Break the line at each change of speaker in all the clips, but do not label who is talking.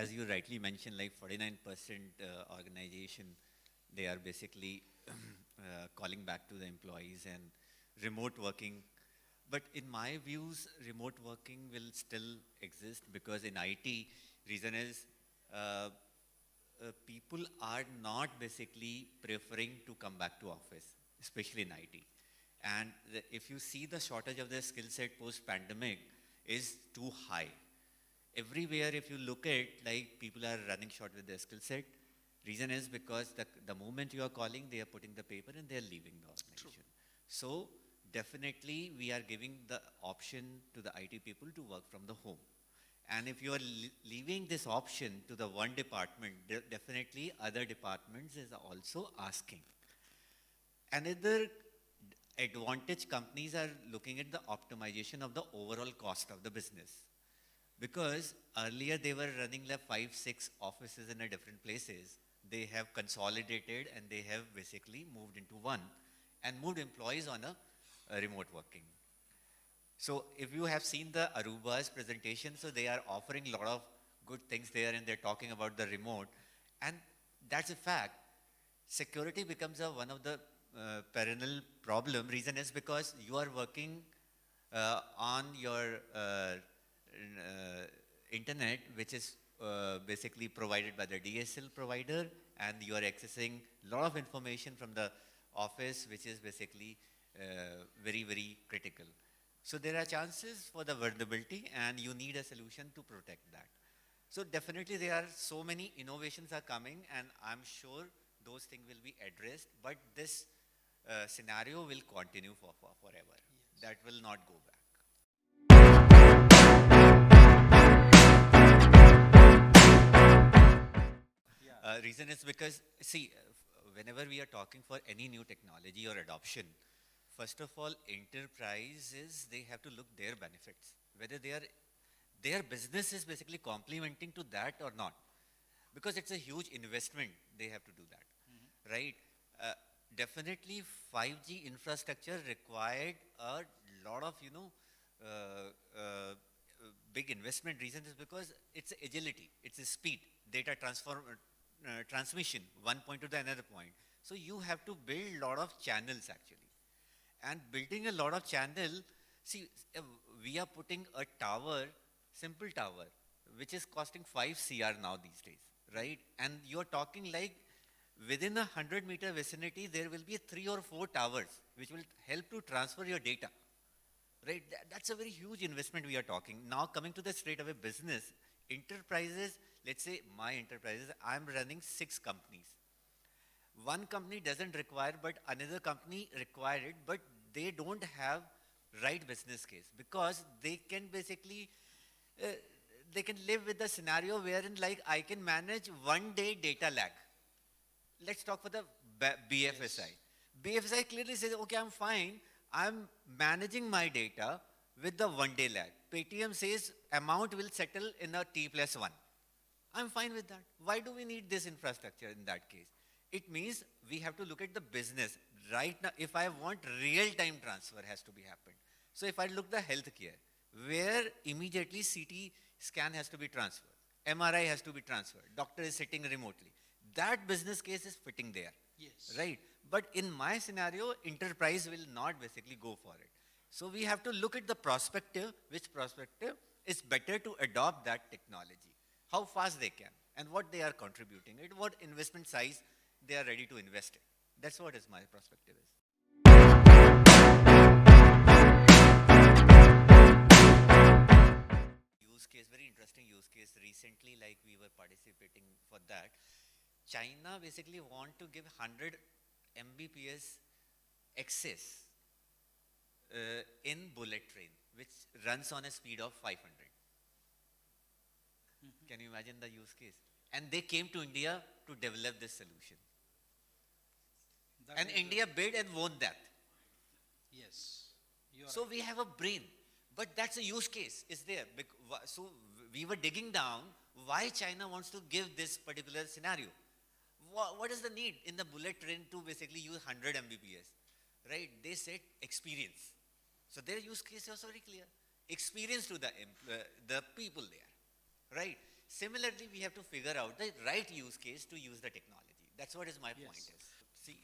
as you rightly mentioned, like 49% organization, they are basically calling back to the employees and remote working. But in my views, remote working will still exist because in IT, reason is uh, people are not basically preferring to come back to office, especially in IT. And if you see the shortage of the skill set post-pandemic is too high. Everywhere if you look at, like people are running short with their skill set. Reason is because the moment you are calling, they are putting the paper and they are leaving the organization. True. So definitely we are giving the option to the IT people to work from the home. And if you are leaving this option to the one department, definitely other departments is also asking. Another advantage companies are looking at the optimization of the overall cost of the business. Because earlier they were running like 5, 6 offices in a different places. They have consolidated and they have basically moved into one and moved employees on a remote working. So if you have seen the Aruba's presentation, so they are offering a lot of good things there and they're talking about the remote. And that's a fact. Security becomes one of the perennial problem. Reason is because you are working on your internet, which is basically provided by the DSL provider, and you are accessing a lot of information from the office, which is basically very, very critical. So there are chances for the vulnerability, and you need a solution to protect that. So definitely there are so many innovations are coming, and I'm sure those things will be addressed, but this scenario will continue forever. Yes. That will not go back. Reason is because, see, whenever we are talking for any new technology or adoption, first of all, enterprises, they have to look their benefits, whether their business is basically complementing to that or not. Because it's a huge investment, they have to do that, right? Definitely 5G infrastructure required a lot of, big investment. Reason is because it's agility, it's a speed, data transmission, one point to the another point. So you have to build a lot of channels actually. And building a lot of channel, see, we are putting a tower, simple tower, which is costing 5 CR now these days, right? And you're talking like within 100-meter vicinity, there will be 3 or 4 towers, which will help to transfer your data, right? That's a very huge investment we are talking. Now coming to the straight away business, enterprises, let's say my enterprises, I'm running 6 companies. One company doesn't require, but another company require it, but they don't have right business case because they can basically, they can live with the scenario wherein like I can manage 1 day data lag. Let's talk for the BFSI. Yes. BFSI clearly says, okay, I'm fine. I'm managing my data with the 1 day lag. Paytm says amount will settle in a T+1. I'm fine with that. Why do we need this infrastructure in that case? It means we have to look at the business. Right now, if I want real-time transfer has to be happened. So if I look the healthcare, where immediately CT scan has to be transferred, MRI has to be transferred, doctor is sitting remotely. That business case is fitting there, yes, right? But in my scenario, enterprise will not basically go for it. So we have to look at the perspective, which perspective is better to adopt that technology, how fast they can, and what they are contributing, and what investment size they are ready to invest in. That's what is my perspective is. Use case, very interesting use case. Recently, like we were participating for that. China basically want to give 100 Mbps access in bullet train, which runs on a speed of 500. Can you imagine the use case? And they came to India to develop this solution. And India bid and won that. Yes. So right. We have a brain, but that's a use case. Is there? So we were digging down why China wants to give this particular scenario. What is the need in the bullet train to basically use 100 Mbps, right? They said experience. So their use case was very clear. Experience to the people there, right? Similarly, we have to figure out the right use case to use the technology. That's what is my point
Yes.
is. See,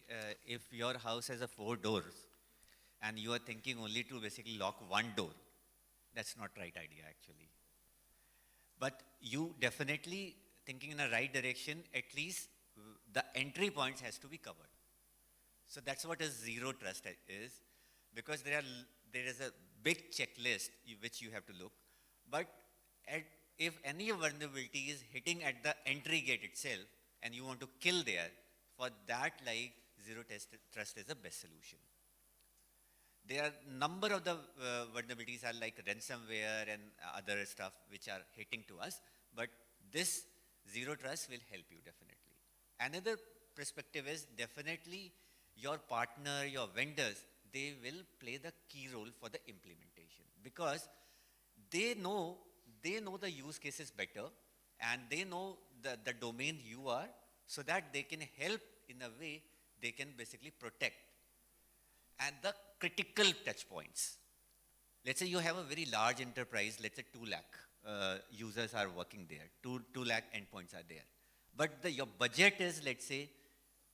if your house has a 4 doors and you are thinking only to basically lock one door, that's not right idea actually. But you definitely thinking in a right direction, at least the entry points has to be covered. So that's what a zero trust is, because there is a big checklist which you have to look. But at, if any vulnerability is hitting at the entry gate itself, and you want to kill there, for that, like trust is the best solution. There are number of the vulnerabilities are like ransomware and other stuff which are hitting to us, but this zero trust will help you definitely. Another perspective is definitely your partner, your vendors, they will play the key role for the implementation, because they know they know the use cases better, and they know the domain you are, so that they can help in a way they can basically protect and the critical touch points. Let's say you have a very large enterprise, let's say 2 lakh users are working there, 2 lakh endpoints are there. But your budget is, let's say,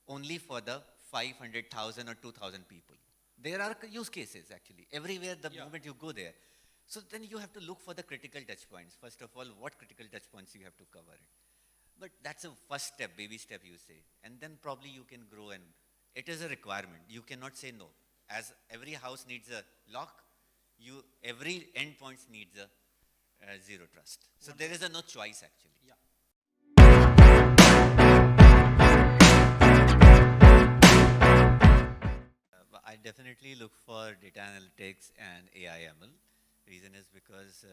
only for the 500,000 or 2,000 people. There are use cases actually, everywhere the moment you go there. So then you have to look for the critical touch points. First of all, what critical touch points you have to cover it. But that's a first step, baby step you say. And then probably you can grow, and it is a requirement. You cannot say no. As every house needs a lock, every endpoint needs a zero trust. So there is a no choice actually.
Yeah.
I definitely look for data analytics and AI ML. Reason is because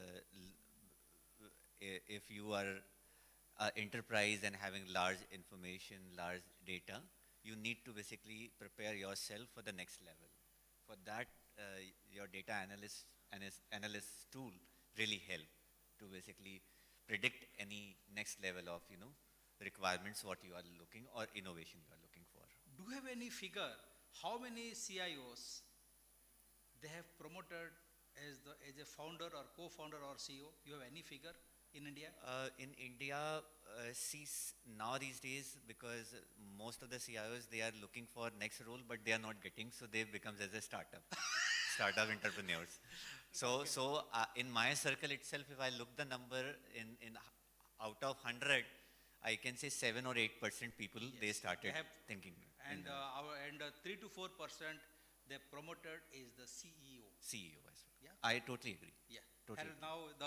if you are an enterprise and having large information, large data, you need to basically prepare yourself for the next level. For that, your data analyst tool really help to basically predict any next level of requirements what you are looking or innovation you are looking for.
Do you have any figure how many CIOs they have promoted as a founder or co-founder or CEO? You have any figure in India?
In India, now these days, because most of the CIOs, they are looking for next role, but they are not getting, so they becomes as a startup entrepreneurs. So, in my circle itself, if I look the number in out of 100, I can say 7 or 8% people they started thinking.
And 3 to 4% they promoted is the CEO.
CEO as well.
Yeah.
I totally agree.
Yeah.
Totally
And
agree.
now the